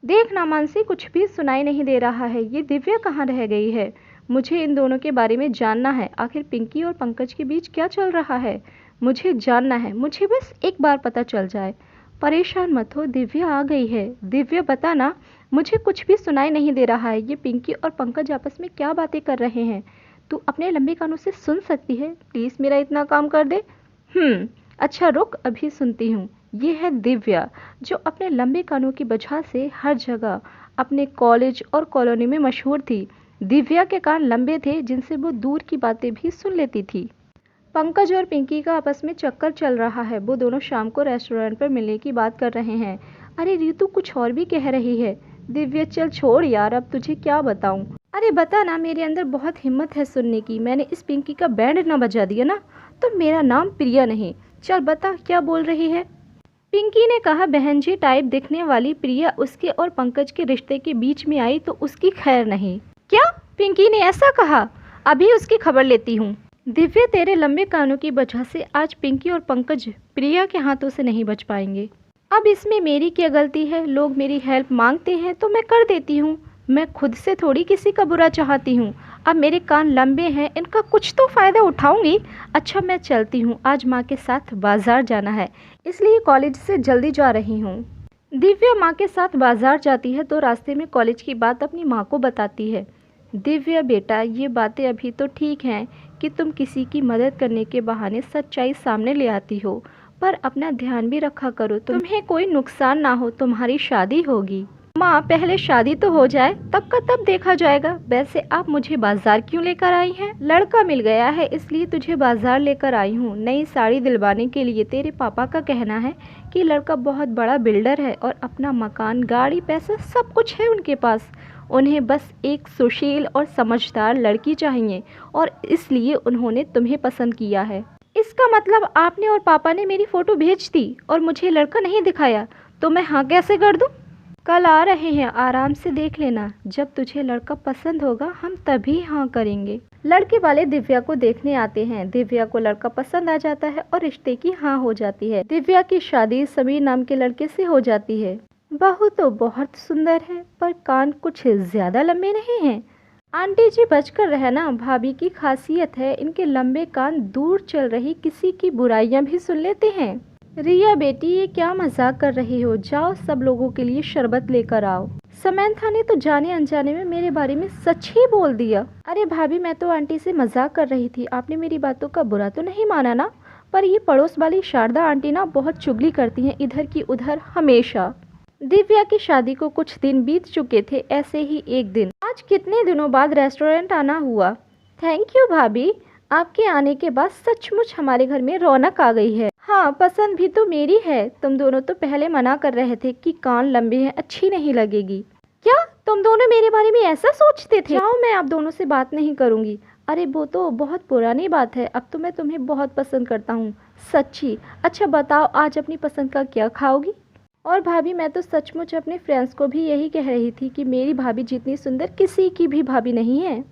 देख ना मानसी, कुछ भी सुनाई नहीं दे रहा है। ये दिव्या कहाँ रह गई है? मुझे इन दोनों के बारे में जानना है। आखिर पिंकी और पंकज के बीच क्या चल रहा है? मुझे जानना है। मुझे बस एक बार पता चल जाए। परेशान मत हो, दिव्या आ गई है। दिव्या बता ना, मुझे कुछ भी सुनाई नहीं दे रहा है। ये पिंकी और पंकज आपस में क्या बातें कर रहे हैं? तू अपने लंबे कानों से सुन सकती है? प्लीज़ मेरा इतना काम कर दे। अच्छा रुक, अभी सुनती हूँ। ये है दिव्या, जो अपने लंबे कानों की वजह से हर जगह अपने कॉलेज और कॉलोनी में मशहूर थी। दिव्या के कान लंबे थे जिनसे वो दूर की बातें भी सुन लेती थी। पंकज और पिंकी का आपस में चक्कर चल रहा है। वो दोनों शाम को रेस्टोरेंट पर मिलने की बात कर रहे हैं। अरे रितु कुछ और भी कह रही है। दिव्या चल छोड़ यार, अब तुझे क्या बताऊं। अरे बता ना, मेरे अंदर बहुत हिम्मत है सुनने की। मैंने इस पिंकी का बैंड ना बजा दिया ना तो मेरा नाम प्रिया नहीं। चल बता क्या बोल रही है। पिंकी ने कहा, बहन जी टाइप दिखने वाली प्रिया उसके और पंकज के रिश्ते के बीच में आई तो उसकी खैर नहीं। क्या? पिंकी ने ऐसा कहा? अभी उसकी खबर लेती हूँ। दिव्या तेरे लंबे कानों की वजह से आज पिंकी और पंकज प्रिया के हाथों से नहीं बच पाएंगे। अब इसमें मेरी क्या गलती है? लोग मेरी हेल्प मांगते हैं तो मैं कर देती हूँ। मैं खुद से थोड़ी किसी का बुरा चाहती हूँ। अब मेरे कान लंबे हैं, इनका कुछ तो फ़ायदा उठाऊंगी। अच्छा मैं चलती हूँ, आज माँ के साथ बाज़ार जाना है, इसलिए कॉलेज से जल्दी जा रही हूँ। दिव्या माँ के साथ बाज़ार जाती है तो रास्ते में कॉलेज की बात अपनी माँ को बताती है। दिव्या बेटा, ये बातें अभी तो ठीक हैं कि तुम किसी की मदद करने के बहाने सच्चाई सामने ले आती हो, पर अपना ध्यान भी रखा करो, तुम्हें कोई नुकसान ना हो। तुम्हारी शादी होगी। माँ पहले शादी तो हो जाए, तब का तब देखा जाएगा। वैसे आप मुझे बाजार क्यों लेकर आई हैं? लड़का मिल गया है इसलिए तुझे बाजार लेकर आई हूँ। नई साड़ी दिलवाने के लिए। तेरे पापा का कहना है कि लड़का बहुत बड़ा बिल्डर है और अपना मकान, गाड़ी, पैसा सब कुछ है उनके पास। उन्हें बस एक सुशील और समझदार लड़की चाहिए और इसलिए उन्होंने तुम्हें पसंद किया है। इसका मतलब आपने और पापा ने मेरी फ़ोटो भेज दी और मुझे लड़का नहीं दिखाया, तो मैं हाँ कैसे कर दूँ? कल आ रहे हैं, आराम से देख लेना। जब तुझे लड़का पसंद होगा हम तभी हाँ करेंगे। लड़के वाले दिव्या को देखने आते हैं। दिव्या को लड़का पसंद आ जाता है और रिश्ते की हाँ हो जाती है। दिव्या की शादी समीर नाम के लड़के से हो जाती है। बहू तो बहुत सुंदर है पर कान कुछ ज्यादा लंबे नहीं हैं। आंटी जी बचकर रहना, भाभी की खासियत है इनके लंबे कान दूर चल रही किसी की बुराइयां भी सुन लेते हैं। रिया बेटी, ये क्या मजाक कर रही हो? जाओ सब लोगों के लिए शरबत लेकर आओ। समंथा ने तो जाने अनजाने में मेरे बारे में सच ही बोल दिया। अरे भाभी, मैं तो आंटी से मजाक कर रही थी, आपने मेरी बातों का बुरा तो नहीं माना ना? पर ये पड़ोस वाली शारदा आंटी ना बहुत चुगली करती हैं, इधर की उधर हमेशा। दिव्या की शादी को कुछ दिन बीत चुके थे। ऐसे ही एक दिन आज कितने दिनों बाद रेस्टोरेंट आना हुआ। थैंक यू भाभी, आपके आने के बाद सचमुच हमारे घर में रौनक आ गई है। हाँ, पसंद भी तो मेरी है। तुम दोनों तो पहले मना कर रहे थे कि कान लंबे हैं, अच्छी नहीं लगेगी। क्या तुम दोनों मेरे बारे में ऐसा सोचते थे? जाओ, मैं आप दोनों से बात नहीं करूंगी। अरे वो तो बहुत पुरानी बात है, अब तो मैं तुम्हें बहुत पसंद करता हूँ, सच्ची। अच्छा बताओ, आज अपनी पसंद का क्या खाओगी? और भाभी, मैं तो सचमुच अपने फ्रेंड्स को भी यही कह रही थी कि मेरी भाभी जितनी सुंदर किसी की भी भाभी नहीं है।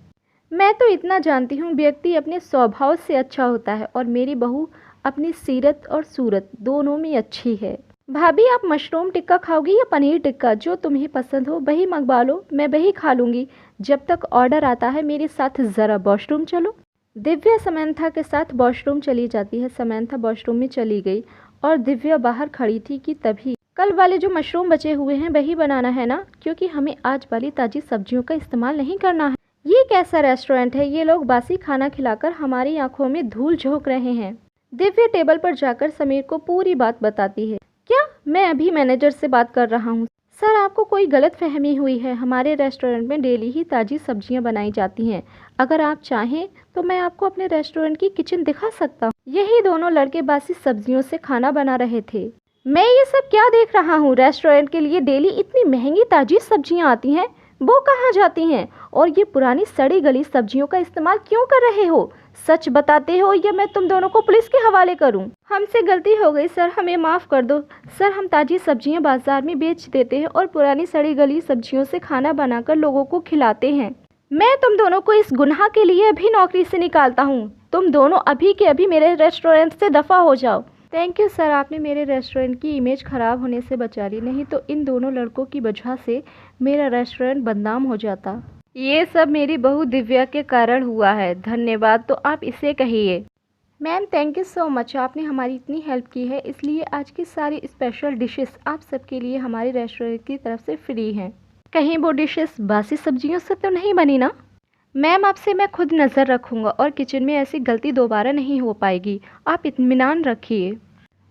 मैं तो इतना जानती हूँ, व्यक्ति अपने स्वभाव से अच्छा होता है और मेरी बहू अपनी सीरत और सूरत दोनों में अच्छी है। भाभी, आप मशरूम टिक्का खाओगी या पनीर टिक्का? जो तुम्हें पसंद हो वही मंगवा लो, मैं वही खा लूँगी। जब तक ऑर्डर आता है मेरे साथ ज़रा वॉशरूम चलो। दिव्या समंथा के साथ वॉशरूम चली जाती है। समंथा वॉशरूम में चली गई और दिव्या बाहर खड़ी थी कि तभी, कल वाले जो मशरूम बचे हुए हैं वही बनाना है ना, क्योंकि हमें आज वाली ताज़ी सब्जियों का इस्तेमाल नहीं करना है। ये कैसा रेस्टोरेंट है? ये लोग बासी खाना खिलाकर हमारी आंखों में धूल झोंक रहे हैं। दिव्या टेबल पर जाकर समीर को पूरी बात बताती है। क्या? मैं अभी मैनेजर से बात कर रहा हूँ। सर, आपको कोई गलत फहमी हुई है। हमारे रेस्टोरेंट में डेली ही ताज़ी सब्जियां बनाई जाती हैं। अगर आप चाहें तो मैं आपको अपने रेस्टोरेंट की किचन दिखा सकता हूँ। यही दोनों लड़के बासी सब्जियों से खाना बना रहे थे। मैं ये सब क्या देख रहा हूँ? रेस्टोरेंट के लिए डेली इतनी महंगी ताज़ी सब्जियां आती हैं, वो कहाँ जाती हैं? और ये पुरानी सड़ी गली सब्जियों का इस्तेमाल क्यों कर रहे हो? सच बताते हो या मैं तुम दोनों को पुलिस के हवाले करूं? हमसे गलती हो गई सर, हमें माफ़ कर दो। सर, हम ताज़ी सब्जियां बाजार में बेच देते हैं और पुरानी सड़ी गली सब्जियों से खाना बनाकर लोगों को खिलाते हैं। मैं तुम दोनों को इस गुनाह के लिए अभी नौकरी से निकालता हूँ। तुम दोनों अभी के अभी मेरे रेस्टोरेंट से दफ़ा हो जाओ। थैंक यू सर, आपने मेरे रेस्टोरेंट की इमेज ख़राब होने से बचा ली, नहीं तो इन दोनों लड़कों की वजह से मेरा रेस्टोरेंट बदनाम हो जाता। ये सब मेरी बहू दिव्या के कारण हुआ है। धन्यवाद तो आप इसे कहिए। Ma'am thank you so much, आपने हमारी इतनी हेल्प की है, इसलिए आज की सारी स्पेशल डिशेस आप सबके लिए हमारे रेस्टोरेंट की तरफ से फ्री हैं। कहीं वो डिशेस बासी सब्जियों से तो नहीं बनी ना? मैम आपसे मैं खुद नज़र रखूँगा और किचन में ऐसी गलती दोबारा नहीं हो पाएगी, आप इत्मीनान रखिए।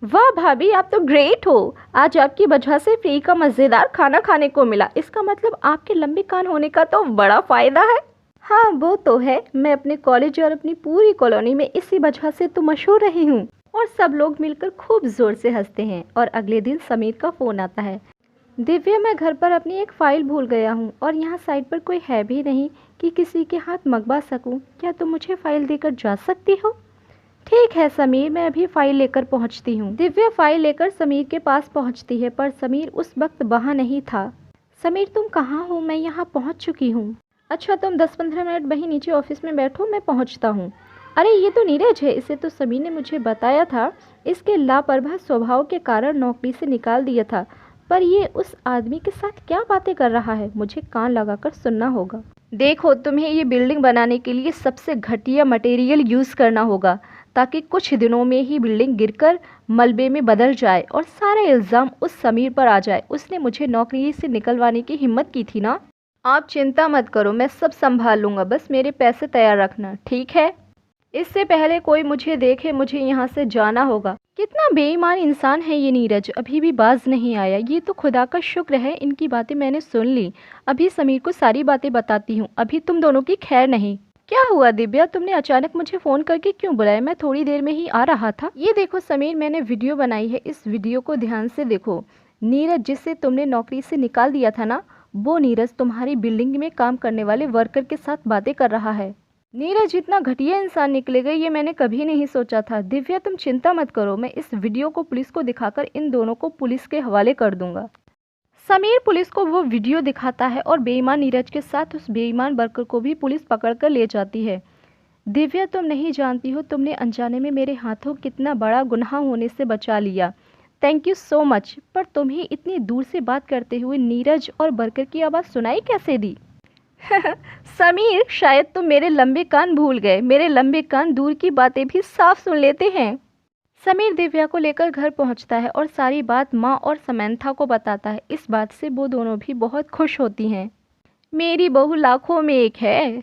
वाह भाभी, आप तो ग्रेट हो। आज आपकी वजह से फ्री का मज़ेदार खाना खाने को मिला। इसका मतलब आपके लंबे कान होने का तो बड़ा फ़ायदा है। हाँ वो तो है, मैं अपने कॉलेज और अपनी पूरी कॉलोनी में इसी वजह से तो मशहूर रही हूँ। और सब लोग मिलकर खूब ज़ोर से हंसते हैं। और अगले दिन समीर का फ़ोन आता है, दिव्या मैं घर पर अपनी एक फ़ाइल भूल गया हूँ और यहाँ साइट पर कोई है भी नहीं कि किसी के हाथ मंगवा सकूँ। क्या तुम मुझे फ़ाइल देकर जा सकती हो? ठीक है समीर, मैं अभी फ़ाइल लेकर पहुँचती हूँ। दिव्या फ़ाइल लेकर समीर के पास पहुँचती है, पर समीर उस वक्त वहाँ नहीं था। समीर तुम कहाँ हो? मैं यहाँ पहुँच चुकी हूँ। अच्छा तुम 10-15 मिनट वहीं नीचे ऑफिस में बैठो, मैं पहुँचता हूँ। अरे ये तो नीरज है, इसे तो समीर ने मुझे बताया था। इसके लापरवाह स्वभाव के कारण नौकरी से निकाल दिया था, पर ये उस आदमी के साथ क्या बातें कर रहा है, मुझे कान लगाकर सुनना होगा। देखो तुम्हें ये बिल्डिंग बनाने के लिए सबसे घटिया मटेरियल यूज़ करना होगा, ताकि कुछ दिनों में ही बिल्डिंग गिरकर मलबे में बदल जाए और सारा इल्ज़ाम उस समीर पर आ जाए। उसने मुझे नौकरी से निकलवाने की हिम्मत की थी ना। आप चिंता मत करो, मैं सब संभाल लूँगा, बस मेरे पैसे तैयार रखना, ठीक है? इससे पहले कोई मुझे देखे, मुझे यहाँ से जाना होगा। कितना बेईमान इंसान है ये नीरज, अभी भी बाज नहीं आया। ये तो खुदा का शुक्र है, इनकी बातें मैंने सुन ली। अभी समीर को सारी बातें बताती हूँ, अभी तुम दोनों की खैर नहीं। क्या हुआ दिव्या, तुमने अचानक मुझे फ़ोन करके क्यों बुलाया? मैं थोड़ी देर में ही आ रहा था। ये देखो समीर, मैंने वीडियो बनाई है, इस वीडियो को ध्यान से देखो। नीरज जिसे तुमने नौकरी से निकाल दिया था ना, वो नीरज तुम्हारी बिल्डिंग में काम करने वाले वर्कर के साथ बातें कर रहा है। नीरज इतना घटिया इंसान निकलेगा ये मैंने कभी नहीं सोचा था। दिव्या तुम चिंता मत करो, मैं इस वीडियो को पुलिस को दिखाकर इन दोनों को पुलिस के हवाले कर दूंगा। समीर पुलिस को वो वीडियो दिखाता है और बेईमान नीरज के साथ उस बेईमान वर्कर को भी पुलिस पकड़ कर ले जाती है। दिव्या तुम नहीं जानती हो, तुमने अनजाने में मेरे हाथों कितना बड़ा गुनाह होने से बचा लिया। Thank you so much. पर तुम्हें इतनी दूर से बात करते हुए नीरज और वर्कर की आवाज़ सुनाई कैसे दी? समीर शायद तुम मेरे लंबे कान भूल गए, मेरे लंबे कान दूर की बातें भी साफ सुन लेते हैं। समीर दिव्या को लेकर घर पहुंचता है और सारी बात माँ और समंथा को बताता है। इस बात से वो दोनों भी बहुत खुश होती हैं। मेरी बहू लाखों में एक है।